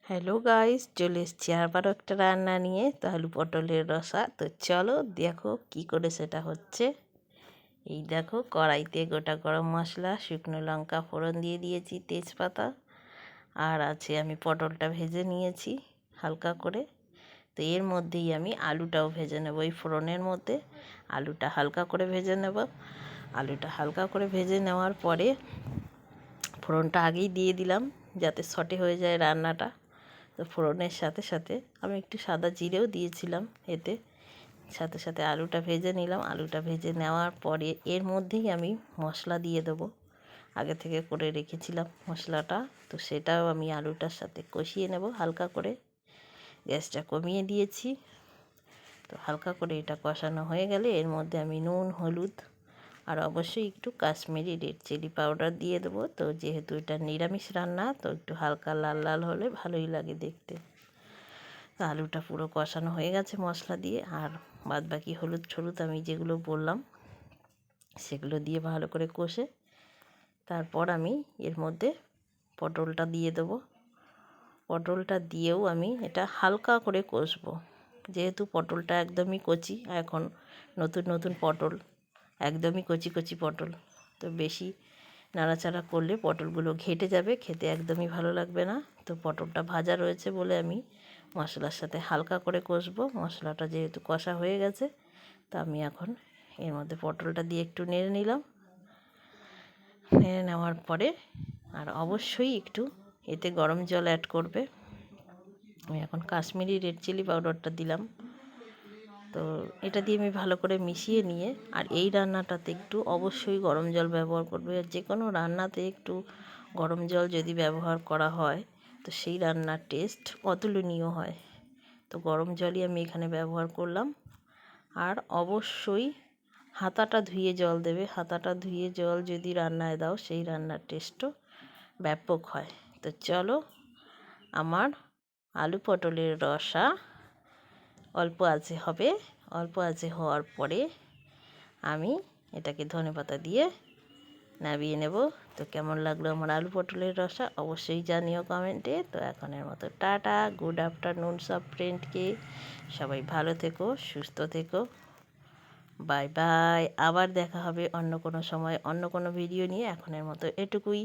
Hello guys, চলে এসছি আবারও একটা রান্না নিয়ে। তো আলু পটলের রসা। তো চলো দেখো কি করে সেটা হচ্ছে। এই দেখো, কড়াইতে গোটা গরম মশলা, শুকনো লঙ্কা ফোড়ন দিয়ে দিয়েছি, তেজপাতা, আর আছে আমি পটলটা ভেজে নিয়েছি হালকা করে। তো এর মধ্যেই আমি আলুটাও ভেজে নেব। এই ফোড়নের মধ্যে আলুটা হালকা করে ভেজে নেব। আলুটা হালকা করে ভেজে নেওয়ার পরে ফোড়নটা আগেই দিয়ে দিলাম যাতে সটে হয়ে যায় রান্নাটা। তো ফোড়নের সাথে সাথে আমি একটু সাদা জিরেও দিয়েছিলাম এতে। সাথে সাথে আলুটা ভেজে নিলাম। আলুটা ভেজে নেওয়ার পরে এর মধ্যেই আমি মশলা দিয়ে দেবো। আগে থেকে করে রেখেছিলাম মশলাটা, তো সেটাও আমি আলুটার সাথে কষিয়ে নেব হালকা করে। গ্যাসটা কমিয়ে দিয়েছি। তো হালকা করে এটা কষানো হয়ে গেলে এর মধ্যে আমি নুন, হলুদ আর অবশ্যই একটু কাশ্মীরি রেড চিলি পাউডার দিয়ে দেবো। তো যেহেতু এটা নিরামিষ রান্না, তো একটু হালকা লাল লাল হলে ভালোই লাগে দেখতে। তো আলুটা পুরো কষানো হয়ে গেছে মশলা দিয়ে, আর বাদবাকি হলুদ ঠলুদ আমি যেগুলো বললাম সেগুলো দিয়ে ভালো করে কষে তারপর আমি এর মধ্যে পটলটা দিয়ে দেবো। পটলটা দিয়েও আমি এটা হালকা করে কষবো। যেহেতু পটলটা একদমই কচি, এখন নতুন নতুন পটল, একদমই কচি কচি পটল, তো বেশি নাড়াচাড়া করলে পটলগুলো ঘেটে যাবে, খেতে একদমই ভালো লাগবে না। তো পটলটা ভাজা রয়েছে বলে আমি মশলার সাথে হালকা করে কষবো। মশলাটা যেহেতু কষা হয়ে গেছে, তা আমি এখন এর মধ্যে পটলটা দিয়ে একটু নেড়ে নিলাম। নেড়ে নেওয়ার পরে আর অবশ্যই একটু এতে গরম জল অ্যাড করবে। আমি এখন কাশ্মীরি রেড চিলি পাউডারটা দিলাম। তো এটা দিয়ে আমি ভালো করে মিশিয়ে নিয়ে, আর এই রান্নাটাতে একটু অবশ্যই গরম জল ব্যবহার করবে। আর যে কোনো রান্নাতে একটু গরম জল যদি ব্যবহার করা হয়, তো সেই রান্নার টেস্ট অতুলনীয় হয়। তো গরম জলই আমি এখানে ব্যবহার করলাম। আর অবশ্যই হাতাটা ধুয়ে জল দেবে। হাতাটা ধুয়ে জল যদি রান্নায় দাও, সেই রান্নার টেস্টও ব্যাপক হয়। তো চলো, আমার আলু পটলের রসা অল্প আঁচে হবে। অল্প আঁচে হওয়ার পরে আমি এটাকে ধনেপাতা দিয়ে নামিয়ে নেব। তো কেমন লাগলো আমার আলু পটলের রসা অবশ্যই জানিও কমেন্টে। তো এখনের মতো টাটা, গুড আফটারনুন সব ফ্রেন্ডকে। সবাই ভালো থেকো, সুস্থ থেকো। Bye bye. আবার দেখা হবে অন্য কোনো সময় অন্য কোনো ভিডিও নিয়ে। এখনের মতো এটুকুই।